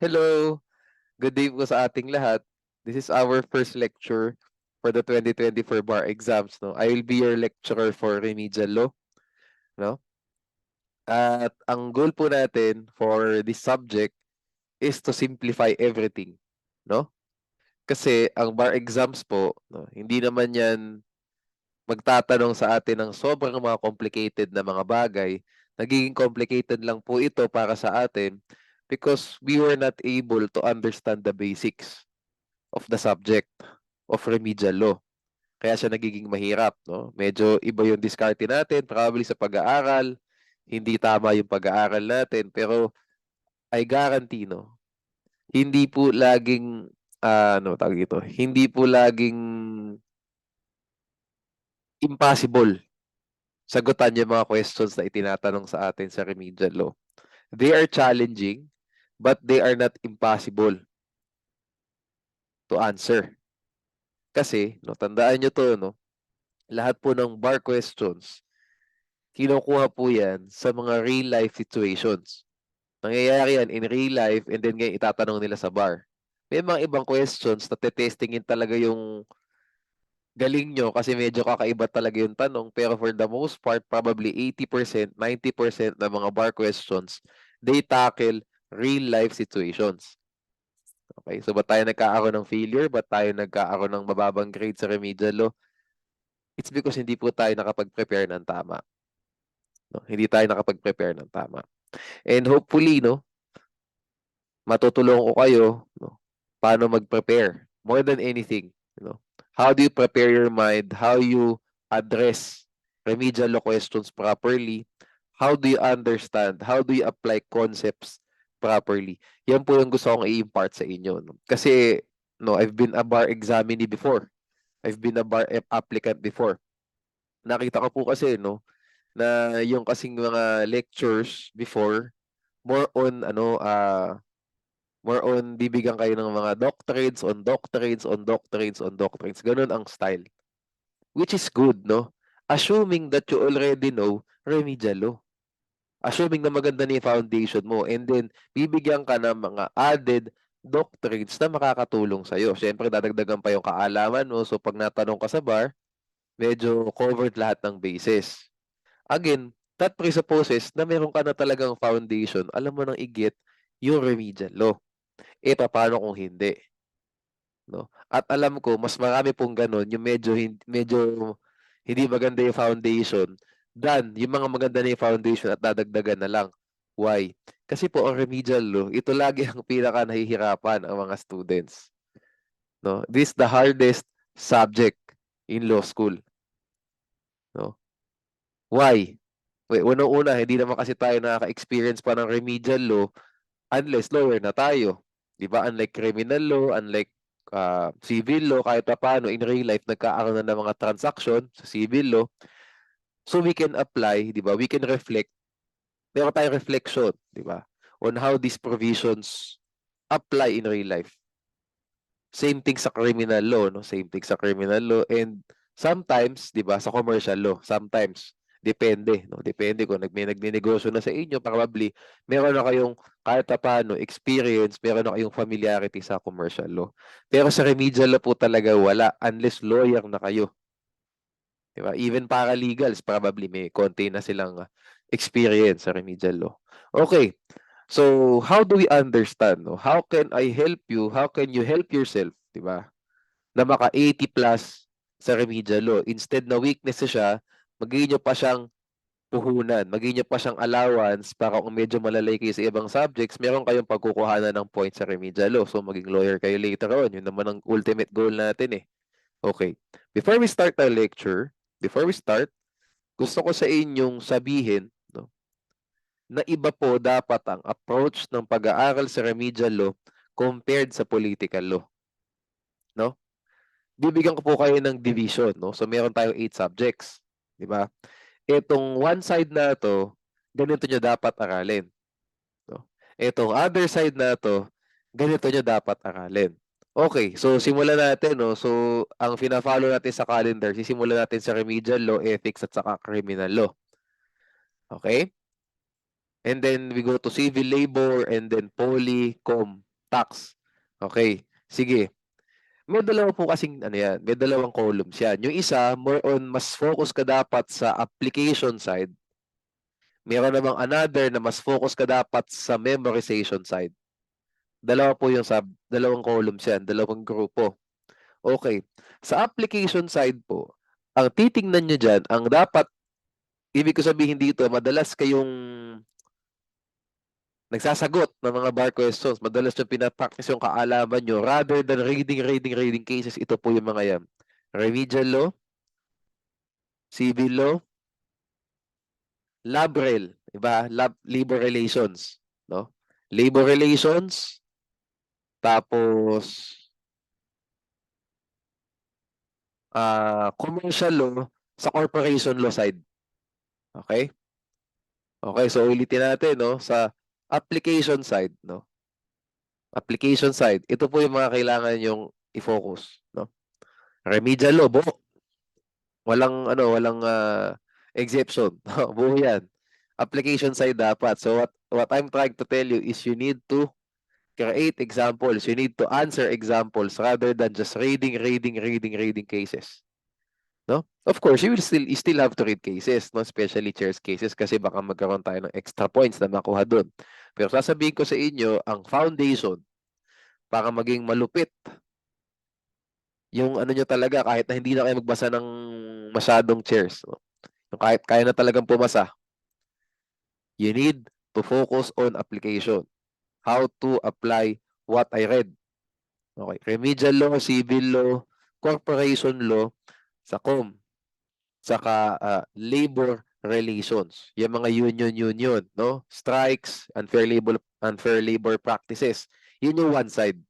Hello, good day po sa ating lahat. This is our first lecture for the 2024 bar exams. No, I will be your lecturer for remedial law. No, at ang goal po natin for this subject is to simplify everything. No, kasi ang bar exams po, no, hindi naman yan magtatanong sa atin ng sobrang mga complicated na mga bagay. Nagiging complicated lang po ito para sa atin because we were not able to understand the basics of the subject of remedial law. Kaya siya nagiging mahirap, no? Medyo iba yung diskarte natin, probably sa pag-aaral, hindi tama yung pag-aaral natin, pero I guarantee, no? Hindi po laging ano tawag ito, hindi po laging impossible sagutan yung mga questions na itinatanong sa atin sa remedial law. They are challenging, but they are not impossible to answer. Kasi, no, tandaan nyo to, no? Lahat po ng bar questions, kinukuha po yan sa mga real life situations. Nangyayari yan in real life and then ngayon itatanong nila sa bar. May mga ibang questions na tetestingin talaga yung galing nyo kasi medyo kakaiba talaga yung tanong. Pero for the most part, probably 80%, 90% ng mga bar questions, they tackle real life situations. Okay, so ba't tayo nagkakaroon ng failure? Ba't tayo nagkakaroon ng mababang grade sa remedial law? It's because hindi po tayo nakapag-prepare ng tama. No? Hindi tayo nakapag-prepare ng tama. And hopefully, no, matutulungan ko kayo, no, paano mag-prepare. More than anything, you know, how do you prepare your mind? How you address remedial law questions properly? How do you understand? How do you apply concepts properly? Yan po yung gusto kong i-impart sa inyo. No? Kasi, no, I've been a bar examinee before. I've been a bar applicant before. Nakita ko po kasi, no, na yung kasing mga lectures before, more on more on bibigyan kayo ng mga doctrines on doctrines on doctrines on doctrines. Ganun ang style. Which is good, no? Assuming that you already know remedial law. Assuming na maganda na yung foundation mo. And then, bibigyan ka ng mga added doctrines na makakatulong sa'yo. Siyempre, dadagdagan pa yung kaalaman mo. So, pag natanong ka sa bar, medyo covered lahat ng bases. Again, that presupposes na meron ka na talagang foundation. Alam mo nang igit yung remedial law. Paano kung hindi? No? At alam ko, mas marami pong ganun, yung medyo hindi maganda yung foundation, than yung mga maganda na yung foundation at dadagdagan na lang. Why? Kasi po, ang remedial law, ito lagi ang pinaka nahihirapan ang mga students. No? This is the hardest subject in law school. No? Why? Unang-una, hindi naman kasi tayo nakaka-experience pa ng remedial law unless lawyer na tayo. 'Di ba? Unlike criminal law, unlike civil law, kahit pa paano in real life nagkakaroon na ng mga transaction sa civil law. So we can apply, 'di ba? We can reflect. Meron tayong reflection, 'di ba? On how these provisions apply in real life. Same thing sa criminal law, no? Same thing sa criminal law and sometimes, 'di ba, sa commercial law, sometimes depende, no? Depende kung nagnenegosyo na sa inyo, probably meron na kayong kahit paano experience, meron na kayong familiarity sa commercial law. Pero sa remedial law po talaga wala unless lawyer na kayo. 'Di ba? Even paralegals probably may konti na silang experience sa remedial law. Okay. So, how do we understand, no? How can I help you? How can you help yourself, 'di ba? Na maka 80 plus sa remedial law. Instead na weakness siya, magiging nyo pa siyang puhunan, magiging nyo pa siyang allowance para kung medyo malalay kayo sa ibang subjects, meron kayong pagkukuhanan ng points sa remedial law. So, maging lawyer kayo later on. Yun naman ang ultimate goal natin eh. Okay. Before we start our lecture, before we start, gusto ko sa inyong sabihin, no, na iba po dapat ang approach ng pag-aaral sa remedial law compared sa political law. No? Bibigyan ko po kayo ng division, no? So meron tayong 8 subjects, 'di ba? Etong one side na 'to, ganito nyo dapat aralin, no? Etong other side na 'to, ganito nyo dapat aralin. Okay, so simulan natin, no? So ang fina-follow natin sa calendar, sisimulan natin sa remedial law, ethics at saka criminal law. Okay? And then we go to civil labor and then poly, com. tax. Okay, sige. May dalawa po kasing ano yan, may dalawang columns yan. Yung isa, more on mas focus ka dapat sa application side. Meron namang another na mas focus ka dapat sa memorization side. Dalawa po yung dalawang columns yan, dalawang grupo. Okay. Sa application side po, ang titingnan nyo dyan, ang dapat, ibig ko sabihin dito, madalas kayong nagsasagot ng mga bar questions. Madalas yung pinapractice yung kaalaman nyo rather than reading cases. Ito po yung mga yan. Remedial law, civil law, labrel, diba? Labor relations, no? Labor relations, tapos commercial law sa corporation law side. Okay? Okay, so ulitin natin, no? Sa application side, no? Application side, ito po yung mga kailangan yung i-focus, no? Remedial law, buo. Walang exception. Buo yan. Application side dapat. So what I'm trying to tell you is you need to create examples. You need to answer examples rather than just reading cases. No? Of course, you still have to read cases, no? Especially chairs cases kasi baka magkaroon tayo ng extra points na makuha doon. Pero sasabihin ko sa inyo, ang foundation para maging malupit yung ano nyo talaga kahit na hindi na kayo magbasa ng masyadong chairs. No? Yung kahit kaya na talagang pumasa, you need to focus on application. How to apply what I read. Okay. Remedial law, civil law, corporation law, sa COM, saka labor relations. Yung mga union, no? Strikes, unfair labor practices. Yun yung one side.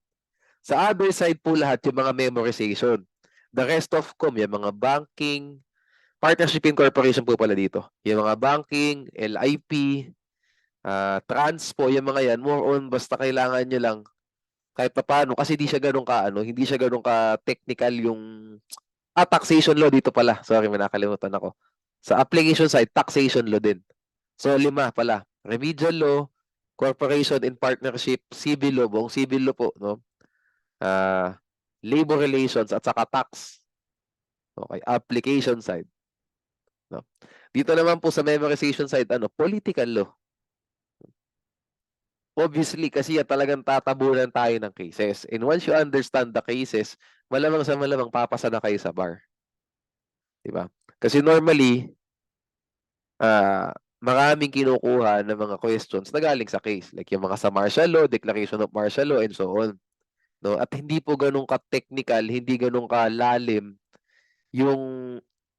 Sa other side po lahat yung mga memorization. The rest of COM, yung mga banking, partnership incorporation po pala dito. Yung mga banking, LIP, transpo, yung mga yan, more on basta kailangan nyo lang kahit paano kasi hindi siya ganun ka technical yung taxation law dito pala. Sorry, may nakalimutan ako. Sa application side, taxation law din. So 5 pala. Remedial law, corporation and partnership, civil law, buong civil law po, no? Labor relations at saka tax. Okay, application side, no? Dito naman po sa memorization side, political law. Obviously, kasi talagang tatabunan tayo ng cases. And once you understand the cases, malamang sa malamang papasa na kayo sa bar. Diba? Kasi normally, maraming kinukuha ng mga questions na galing sa case. Like yung mga sa martial law, declaration of martial law, and so on. No? At hindi po ganun ka-technical, hindi ganun ka-lalim yung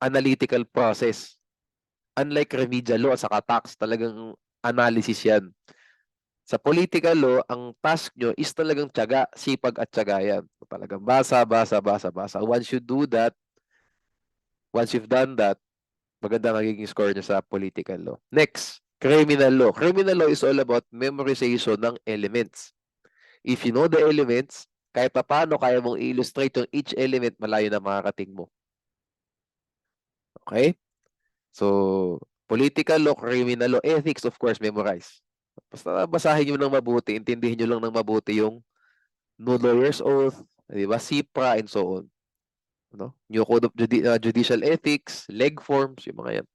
analytical process. Unlike remedial law at saka tax, talagang analysis yan. Sa political law, ang task nyo is talagang tiyaga, sipag at tiyaga yan. Talagang basa. Once you do that, once you've done that, maganda magiging score nyo sa political law. Next, criminal law. Criminal law is all about memorization ng elements. If you know the elements, kahit pa paano kaya mong illustrate yung each element, malayo na makakating mo. Okay? So, political law, criminal law, ethics, of course, memorize. Basta basahin nyo ng mabuti, intindihin nyo lang ng mabuti yung no lawyer's oath, di ba? SIPRA, and so on. No? New Code of Judicial Ethics, leg forms, yung mga yan.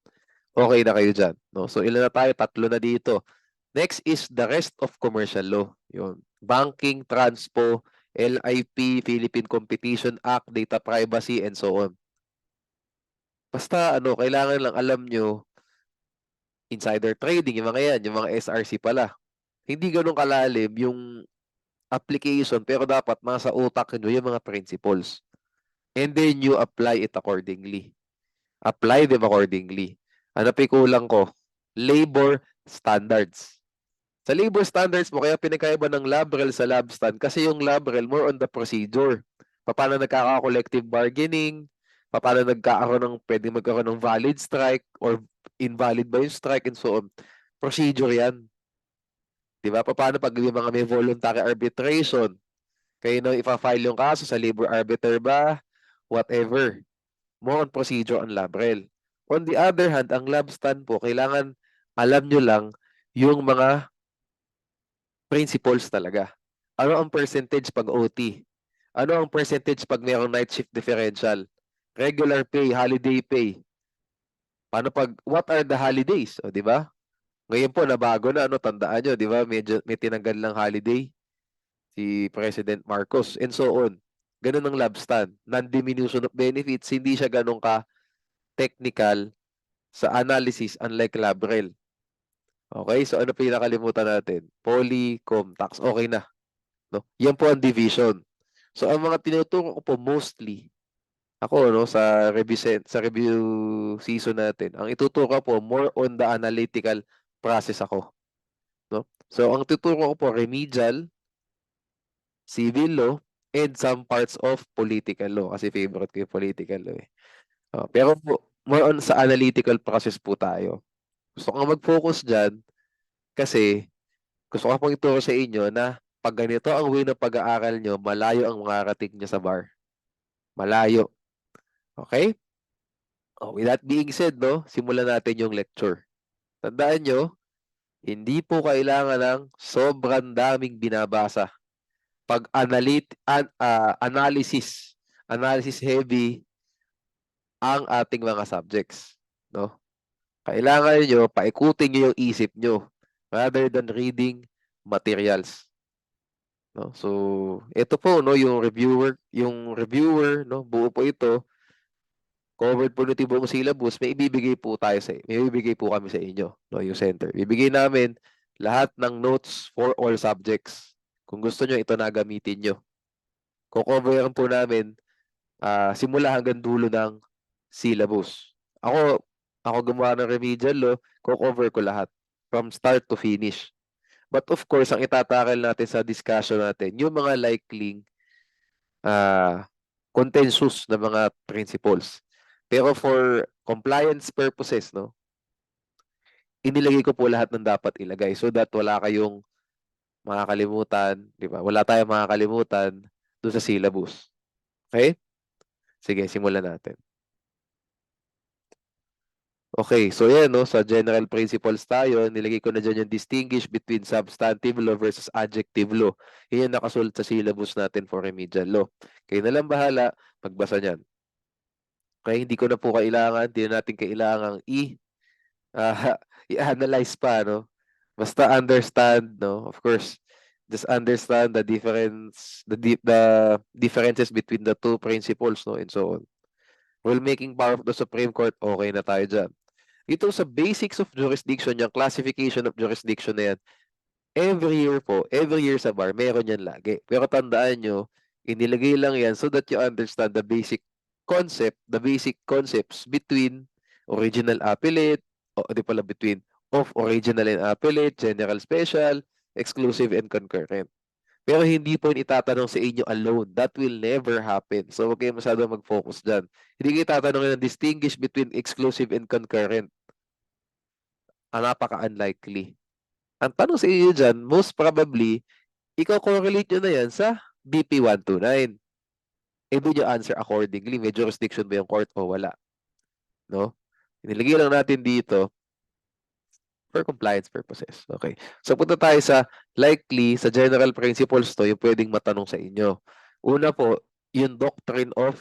Okay na kayo dyan. No? So, ilan na tayo? 3 na dito. Next is the rest of commercial law. Yun. Banking, transpo, LIP, Philippine Competition Act, data privacy, and so on. Basta, kailangan lang alam nyo, insider trading, yung mga yan, yung mga SRC pala. Hindi ganun kalalim yung application, pero dapat nasa utak nyo yung mga principles. And then you apply it accordingly. Apply them accordingly. Ano pa kulang ko? Labor standards. Sa labor standards mo, kaya pinagkaiba ng labrel sa labstan kasi yung labrel more on the procedure. Paano nagkaka-collective bargaining, paano pwedeng magkaroon ng valid strike or invalid ba yung strike and so on. Procedure yan. Diba? Paano pag yung mga may voluntary arbitration? Kayo nang ipa-file yung kaso sa labor arbiter ba? Whatever. More on procedure on labrel. On the other hand, ang labstan po, kailangan alam nyo lang yung mga principles talaga. Ano ang percentage pag OT? Ano ang percentage pag mayroong night shift differential? Regular pay, holiday pay. Paano pag, what are the holidays? O, di ba? Ngayon po, nabago na, ano, tandaan nyo, di ba? Medyo, may tinanggal ng holiday si President Marcos, and so on. Ganun ang lab stand. Non-diminution of benefits, hindi siya ganun ka-technical sa analysis, unlike LabRel. Okay, so ano pa yung nakalimutan natin? Poly, com, tax, okay na. No? Yan po ang division. So, ang mga tinuturo ko po mostly, ako, no, sa review season natin, ang ituturo ko po, more on the analytical process ako. No? So, ang tuturo ko po, remedial, civil law, and some parts of political law. Kasi favorite ko yung political law eh. Pero po, more on sa analytical process po tayo. Gusto ko mag-focus dyan kasi gusto ko pong ituro sa inyo na pag ganito ang way ng pag-aaral nyo, malayo ang makarating nyo sa bar. Malayo. Okay? Oh, with that being said, no, simulan natin yung lecture. Tandaan nyo, hindi po kailangan ng sobrang daming binabasa. Pag analysis heavy ang ating mga subjects, no? Kailangan niyo paikutin niyo yung isip niyo rather than reading materials, no? So, ito po, no, yung reviewer, no, buo po ito, covered po nito buong syllabus, may ibibigay po kami sa inyo, no, yung center. Bibigay namin lahat ng notes for all subjects. Kung gusto niyo, ito na gamitin niyo. Ko-coveran po namin simula hanggang dulo ng syllabus. Ako gumawa ng remedial law, ko-cover ko lahat from start to finish. But of course, ang itatakal natin sa discussion natin, yung mga likely contentious na mga principles. Pero for compliance purposes, no, inilagay ko po lahat ng dapat ilagay so that wala kayong makakalimutan, di ba? Wala tayong makakalimutan doon sa syllabus. Okay? Sige, simulan natin. Okay, so yan, no, sa general principles tayo, nilagay ko na dyan yung distinguish between substantive law versus adjective law. Yan yung nakasulat sa syllabus natin for remedial law. Kayo na lang bahala, magbasa niyan. Kaya hindi ko na po kailangan, hindi na natin kailangang i-analyze pa, no? Basta understand, no? Of course, just understand the differences between the two principles, no, and so on. While making power of the Supreme Court, okay na tayo dyan. Ito sa basics of jurisdiction, yung classification of jurisdiction na yan, every year sa bar, meron yan lagi. Pero tandaan nyo, inilagay lang yan so that you understand the basic concepts between original appellate, between of original and appellate, general special, exclusive and concurrent. Pero hindi po yung itatanong sa inyo alone. That will never happen. So, huwag kayo masyado mag-focus dyan. Hindi kayo itatanong ng distinguish between exclusive and concurrent. Napaka-unlikely. Ang tanong sa inyo dyan, most probably, ikaw-correlate nyo na yan sa BP 129. Do you answer accordingly? May jurisdiction ba yung court o wala? No? Nilagay lang natin dito for compliance purposes. Okay. So, punta tayo sa likely, sa general principles to, yung pwedeng matanong sa inyo. Una po, yung doctrine of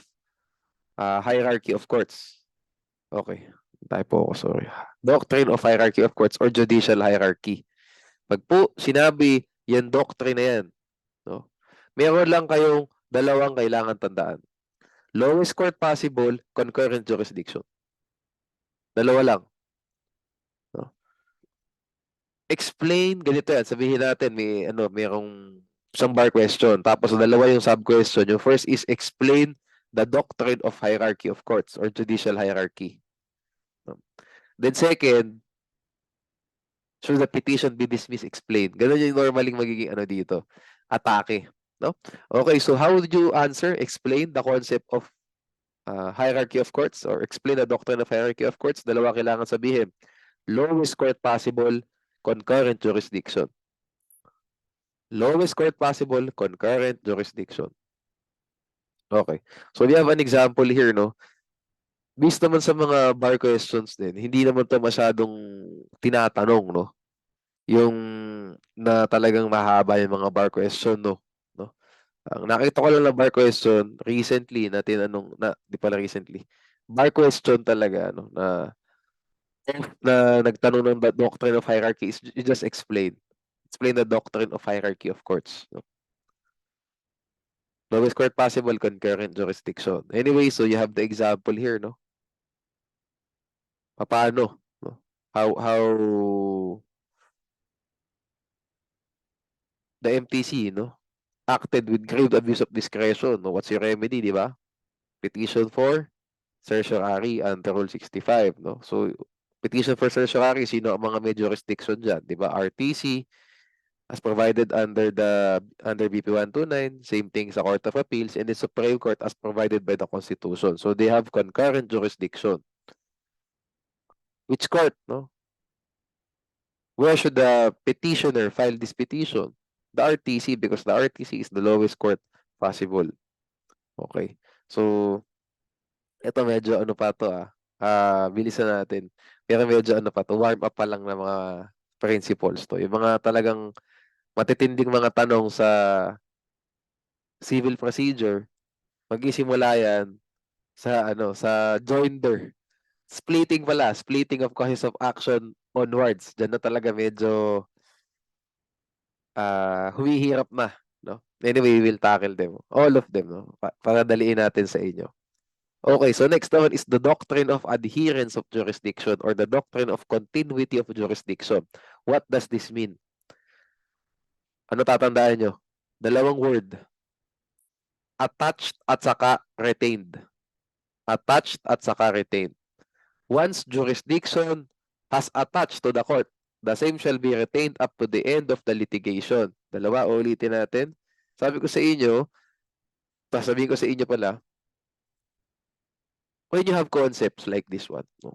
hierarchy of courts. Okay. Tayo po ako, sorry. Doctrine of hierarchy of courts or judicial hierarchy. Pag po sinabi, yan doctrine na yan, no? Meron lang kayong dalawang kailangan tandaan. Lowest court possible, concurrent jurisdiction. Dalawa lang. No? Explain, ganito yan. Sabihin natin, mayroong isang bar question. Tapos dalawa yung sub-question. Yung first is explain the doctrine of hierarchy of courts or judicial hierarchy. No? Then second, should the petition be dismissed, explain. Ganun yung normaling magiging dito. Atake. No? Okay, so how would you answer? Explain the concept of hierarchy of courts or explain the doctrine of hierarchy of courts. Dalawa kailangan sabihin. Lowest court possible, concurrent jurisdiction. Lowest court possible, concurrent jurisdiction. Okay. So we have an example here, no? Based naman sa mga bar questions din, hindi naman ito masyadong tinatanong, no? Yung na talagang mahaba yung mga bar question, no? Ang nakita ko lang na bar question recently na tinanong na di pala recently. Bar question talaga ano na nagtanong ng doctrine of hierarchy is you just explain the doctrine of hierarchy of courts, no? Lowest court possible concurrent jurisdiction. Anyway, so you have the example here, no? Paano, no? How the MTC, no, acted with grave abuse of discretion, no? What's your remedy, di ba? Petition for certiorari under Rule 65, no? So, petition for certiorari, sino ang mga may jurisdiction dyan, di ba? RTC, as provided under BP 129, same thing sa Court of Appeals, and the Supreme Court as provided by the Constitution. So, they have concurrent jurisdiction. Which court, no? Where should the petitioner file this petition? The RTC, because the RTC is the lowest court possible. Okay. So, ito medyo ano pa to bilisan natin. Pero medyo ano pa to, warm up pa lang ng mga principles to. Yung mga talagang matitinding mga tanong sa civil procedure, magsisimula yan sa joinder. Splitting of causes of action onwards. Diyan na talaga medyo humihirap na, no? Anyway, we will tackle them. All of them, no? Para daliin natin sa inyo. Okay, so next one is the doctrine of adherence of jurisdiction or the doctrine of continuity of jurisdiction. What does this mean? Ano tatandaan nyo? Dalawang word. Attached at saka retained. Attached at saka retained. Once jurisdiction has attached to the court, the same shall be retained up to the end of the litigation. Dalawa, ulitin natin. Sabi ko sa inyo, sabihin ko sa inyo pala, when you have concepts like this one, no?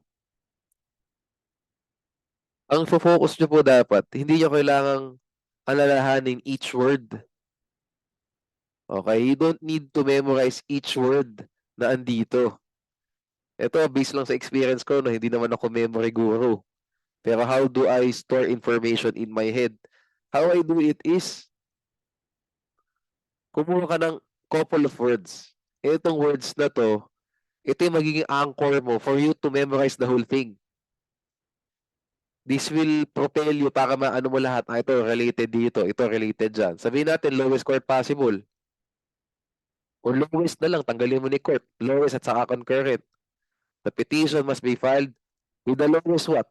Ang focus nyo po dapat, hindi nyo kailangang alalahanin each word. Okay? You don't need to memorize each word na andito. Ito, based lang sa experience ko, no, hindi naman ako memory guru. Pero how do I store information in my head? How I do it is, kumuha ka ng couple of words. Itong words na to, ito yung magiging anchor mo for you to memorize the whole thing. This will propel you para maano mo lahat. Ito related dito, ito related dyan. Sabihin natin, lowest court possible. O lowest na lang, tanggalin mo ni court. Lowest at saka concurrent. The petition must be filed with the lowest what?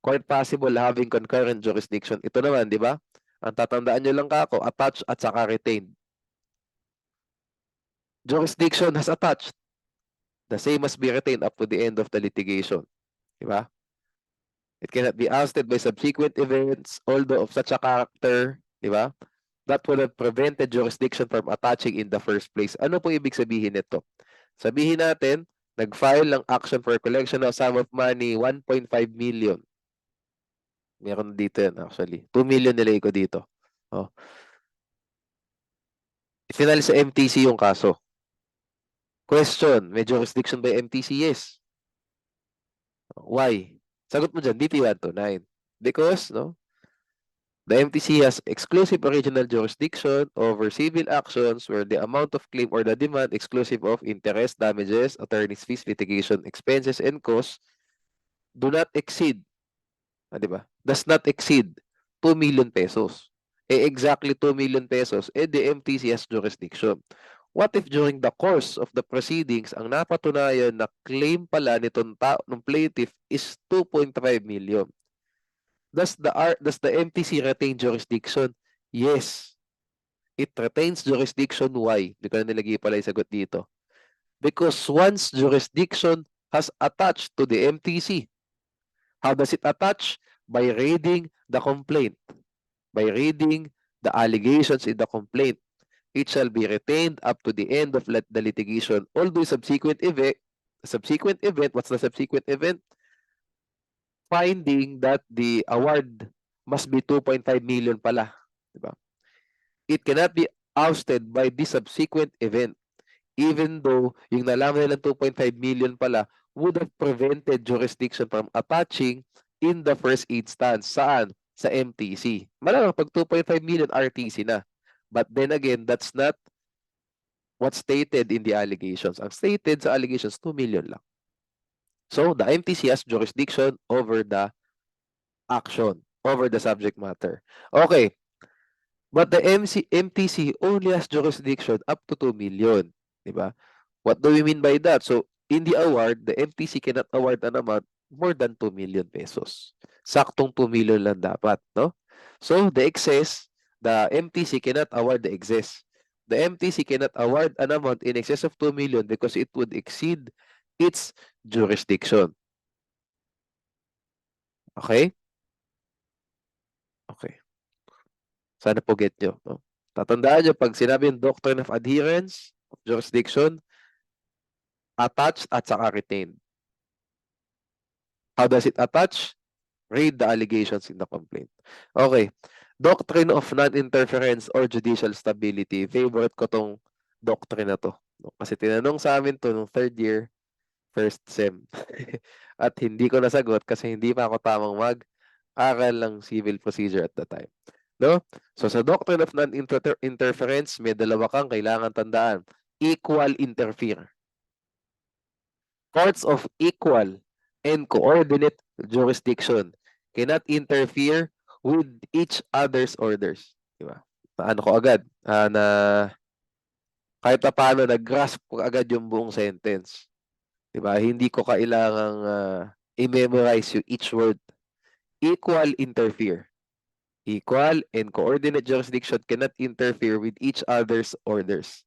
Court possible having concurrent jurisdiction. Ito naman, di ba? Ang tatandaan nyo lang kako, attached at saka retained. Jurisdiction has attached. The same must be retained up to the end of the litigation. Di ba? It cannot be ousted by subsequent events, although of such a character, di ba? That would have prevented jurisdiction from attaching in the first place. Ano po ibig sabihin nito? Sabihin natin, nag-file ng action for collection of sum of money, 1.5 million. Meron dito yan actually. 2 million nilay ko dito. Oh. Final sa MTC yung kaso. Question, may jurisdiction by MTC? Yes. Why? Sagot mo dyan, BP 129. Because, no, the MTC has exclusive original jurisdiction over civil actions where the amount of claim or the demand exclusive of interest, damages, attorney's fees, litigation expenses, and costs do not exceed, diba? Does not exceed 2 million pesos. Exactly 2 million pesos, the MTC has jurisdiction. What if during the course of the proceedings, ang napatunayan na claim pala nitong ng plaintiff is 2.5 million? Does the MTC retain jurisdiction? Yes. It retains jurisdiction. Why? Hindi ko na nilagay pala yung sagot dito. Because once jurisdiction has attached to the MTC, how does it attach? By reading the complaint. By reading the allegations in the complaint. It shall be retained up to the end of the litigation. Although subsequent event, what's the subsequent event? Finding that the award must be 2.5 million pala. Diba? It cannot be ousted by the subsequent event. Even though yung nalaman nilang 2.5 million pala would have prevented jurisdiction from attaching in the first instance. Saan? Sa MTC. Malamang pag 2.5 million RTC na. But then again, that's not what's stated in the allegations. Ang stated sa allegations, 2 million lang. So, the MTC has jurisdiction over the action, over the subject matter. Okay. But the MTC only has jurisdiction up to 2 million. Diba? What do we mean by that? So, in the award, the MTC cannot award an amount more than 2 million pesos. Saktong 2 million lang dapat, no? So, the excess, the MTC cannot award the excess. The MTC cannot award an amount in excess of 2 million because it would exceed its jurisdiction. Okay? Okay. Sana po get nyo. No? Tatandaan nyo, pag sinabi yung doctrine of adherence, of jurisdiction, attached at saka retained. How does it attach? Read the allegations in the complaint. Okay. Doctrine of non-interference or judicial stability. Favorite ko tong doctrine na to. Kasi tinanong sa amin to nung third year, first sem. At hindi ko nasagot kasi hindi pa ako tamang mag-aral ng civil procedure at the time. No? So sa doctrine of non-interference, may dalawa kang kailangan tandaan. Equal interfere. Courts of equal and coordinate jurisdiction cannot interfere with each other's orders. Diba? Ano ko agad? Na kahit na paano, nag-grasp ko agad yung buong sentence. Diba? Hindi ko kailangang i-memorize yung each word. Equal interfere. Equal and coordinate jurisdiction cannot interfere with each other's orders.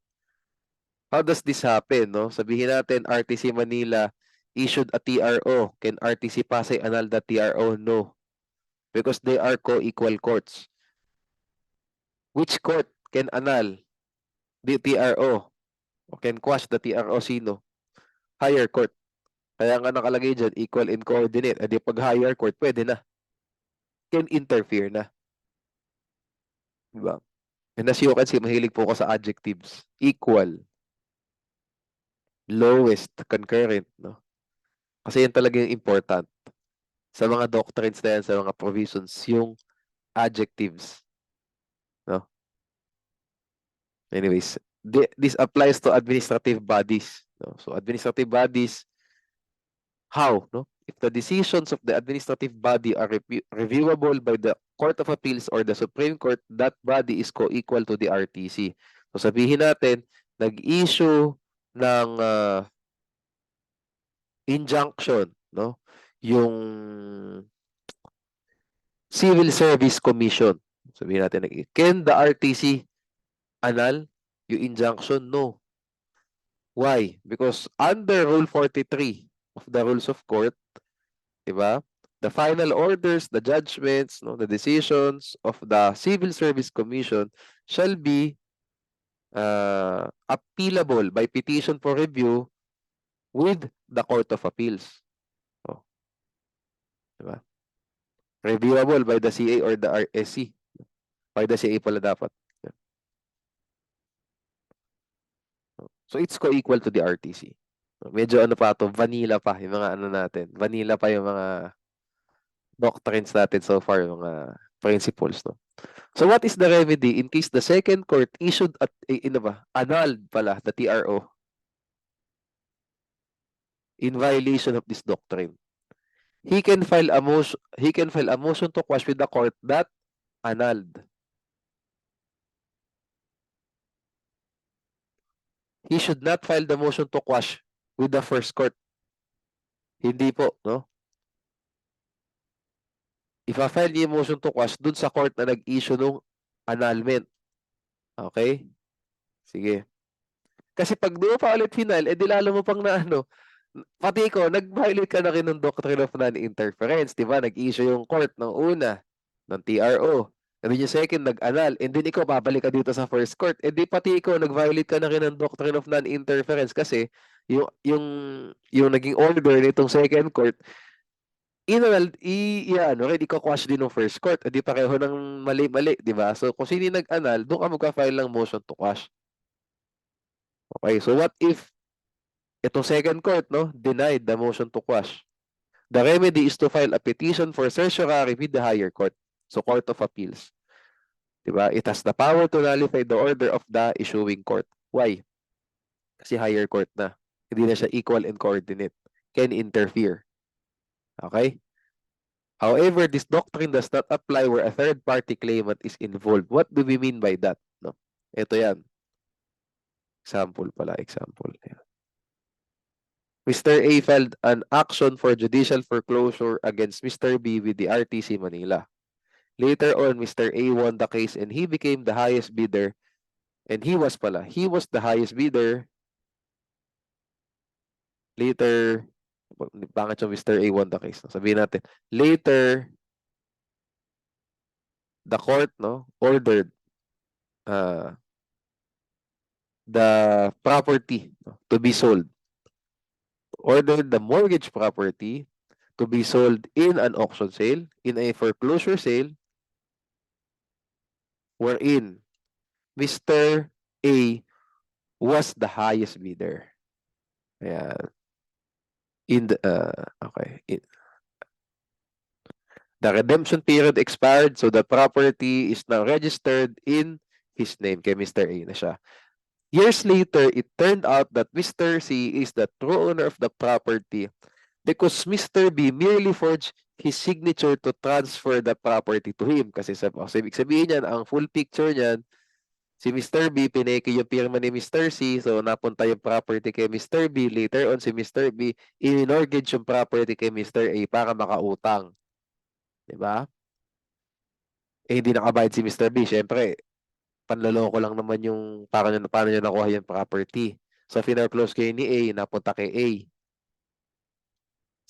How does this happen? No? Sabihin natin, RTC Manila issued a TRO. Can RTC Pasay annul the TRO? No. Because they are co-equal courts. Which court can annul the TRO? O can quash the TRO? Sino? Higher court. Kaya nga nakalagay dyan, equal and coordinate. Adi pag higher court, pwede na. Can interfere na. Diba? And as you can see, mahilig po ko sa adjectives. Equal. Lowest. Concurrent. No? Kasi yan talaga yung important. Sa mga doctrines na yan, sa mga provisions, yung adjectives. No? Anyways, this applies to administrative bodies. No? So, administrative bodies, how? No? If the decisions of the administrative body are reviewable by the Court of Appeals or the Supreme Court, that body is co-equal to the RTC. So, sabihin natin, nag-issue ng injunction, no? Yung Civil Service Commission. Sabihin natin, can the RTC annul yung injunction? No. Why? Because under Rule 43 of the Rules of Court, diba? The final orders, the judgments, no, the decisions of the Civil Service Commission shall be appealable by petition for review with the Court of Appeals. Oh. Diba? Reviewable by the CA or the RSC. By the CA pala dapat. So it's co-equal to the RTC. Medyo ano pa to, vanilla pa yung mga ano natin. Vanilla pa yung mga doctrines natin so far, yung mga principles, no. So what is the remedy in case the second court issued at annulled pala the TRO in violation of this doctrine? He can file a motion to quash with the court that annulled. He should not file the motion to quash with the first court. Hindi po, no? Ipa-file niya yung motion to quash dun sa court na nag-issue ng annulment. Okay? Sige. Kasi pag doon pa ulit final, di lalo mo pang na ano, pati ko, nag-violate ka na rin ng doctrine of non-interference, di ba? Nag-issue yung court ng una, ng TRO. And then yung second, nag-annul. And then ikaw, babalik ka dito sa first court. And di pati ikaw, nag-violate ka na rin ng doctrine of non-interference kasi yung naging order nitong second court, ready ka quash din ng first court. Di pareho ng mali-mali, di ba? So, kung sino nag-annul, doon ka magka-file ng motion to quash. Okay, so what if itong second court, no, denied the motion to quash? The remedy is to file a petition for certiorari with the higher court. So, Court of Appeals. Di ba? It has the power to nullify the order of the issuing court. Why? Kasi higher court na. Hindi na siya equal and coordinate. Can interfere. Okay? However, this doctrine does not apply where a third-party claimant is involved. What do we mean by that? No? Ito yan. Example pala, example. Ayan. Mr. A filed an action for judicial foreclosure against Mr. B with the RTC Manila. Later on, Mr. A won the case and he became the highest bidder. And he was the highest bidder. Later, bakit yung Mr. A won the case? Sabihin natin, later, the court ordered the property to be sold. Ordered the mortgage property to be sold in an auction sale, in a foreclosure sale, wherein Mr. A was the highest bidder. Ayan. The redemption period expired, so the property is now registered in his name, kay Mr. A na siya. Years later, it turned out that Mr. C is the true owner of the property because Mr. B merely forged his signature to transfer the property to him. Kasi ibig sabihin niyan, ang full picture niyan, si Mr. B, pineke yung pirma ni Mr. C, so napunta yung property kay Mr. B. Later on, si Mr. B, in-mortgage yung property kay Mr. A para makautang. Diba? Eh, hindi nakabayad si Mr. B. Siyempre, panloloko lang naman yung paano niya nakuha yung property. So, finarclose kayo ni A, napunta kay A.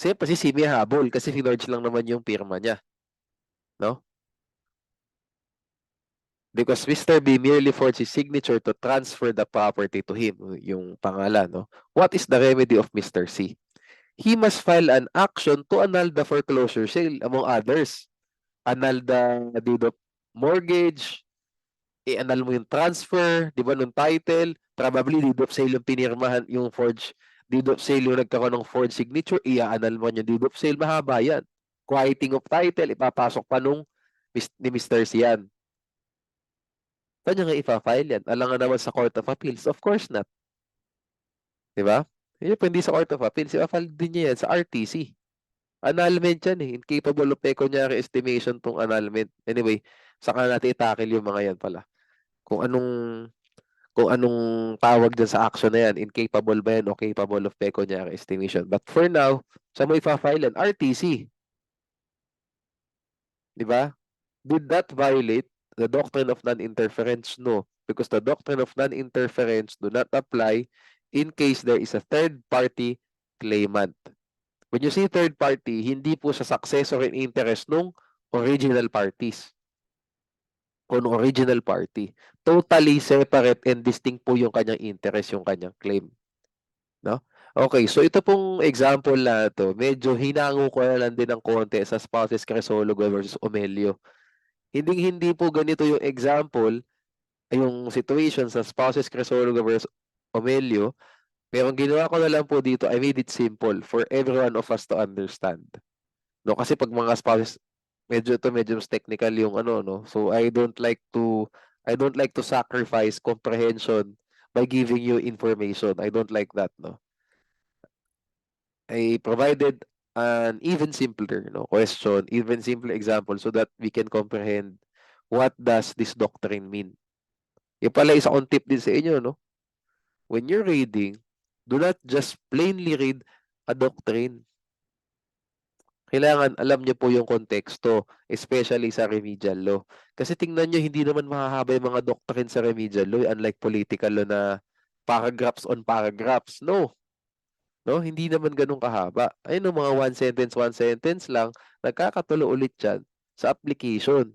Siyempre, si Simi habol kasi finorge lang naman yung pirma niya. No? Because Mr. B merely forged his signature to transfer the property to him, yung pangalan. No? What is the remedy of Mr. C? He must file an action to annul the foreclosure sale, among others. Annul the deed of mortgage, i-annul mo yung transfer, di ba, nung title, probably deed of sale yung pinirmahan, yung forged deed of sale yung nagkaroon ng forged signature, i-annul mo yung deed of sale, mahaba yan. Quieting of title, ipapasok pa nung ni Mr. C yan. Saan nyo nga ipa-file yan? Alangan naman sa Court of Appeals? Of course not. Di ba? Hindi sa Court of Appeals, ipa-file din niya yan sa RTC. Annulment yan eh. Incapable of pecuniary estimation tong annulment. Anyway, saka natin itakil yung mga yan pala. Kung anong tawag dyan sa action na yan, incapable ba yan o capable of pecuniary estimation. But for now, saan mo ipa-file yan? RTC. Di ba? Did that violate the doctrine of non-interference? No, because the doctrine of non-interference do not apply in case there is a third-party claimant. When you say third party, hindi po sa successor in interest nung original parties. Kung original party. Totally separate and distinct po yung kanyang interest, yung kanyang claim. No? Okay, so ito pong example na to, medyo hinango ko na lang din ng konti sa spouses Crisologo versus Omelio. Hindi po ganito yung example, yung situation sa spouses Crisologo versus Omelio. Pero ang ginawa ko na lang po dito, I made it simple for everyone of us to understand. No, kasi pag mga spouses, medyo mas technical yung no. So I don't like to sacrifice comprehension by giving you information. I don't like that, no. I provided an even simpler question, even simpler example so that we can comprehend what does this doctrine mean. Yung pala isa kong tip din sa inyo, no? When you're reading, do not just plainly read a doctrine. Kailangan alam niyo po yung konteksto, especially sa remedial law. Kasi tingnan niyo, hindi naman mahahaba yung mga doctrine sa remedial law, unlike political law na paragraphs on paragraphs. No, hindi naman ganun kahaba. Ayun, mga one sentence lang, nagkakatulo ulit yan sa application.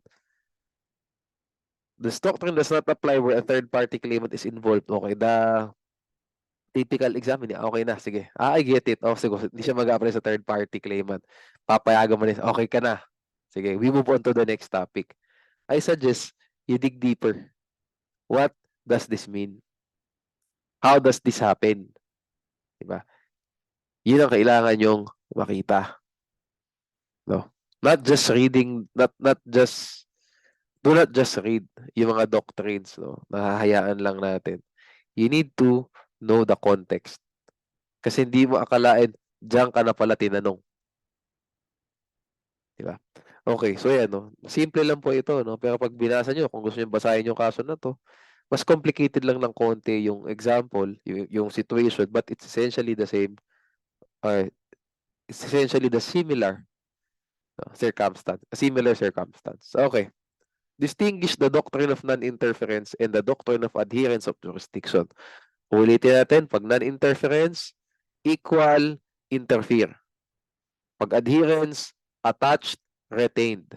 The doctrine does not apply where a third-party claimant is involved. Okay, the typical exam, okay na, sige. I get it. Oh, sige, hindi siya mag-apply sa third-party claimant. Papayagan mo na, okay ka na. Sige, we move on to the next topic. I suggest you dig deeper. What does this mean? How does this happen? Diba? Yun ang kailangan yung makita. No? Not just reading, do not just read yung mga doctrines, no? Nahahayaan lang natin. You need to know the context. Kasi hindi mo akalain, diyan ka na pala tinanong. Di ba? Okay, so yan, no? Simple lang po ito, no? Pero pag binasa nyo, kung gusto nyo basahin yung kaso na to, mas complicated lang ng konti yung example, yung situation, but it's essentially the same, or it's essentially the similar circumstance, a similar circumstance. Okay. Distinguish the doctrine of non-interference and the doctrine of adherence of jurisdiction. Ulitin natin, pag non-interference, equal, interfere. Pag adherence, attached, retained.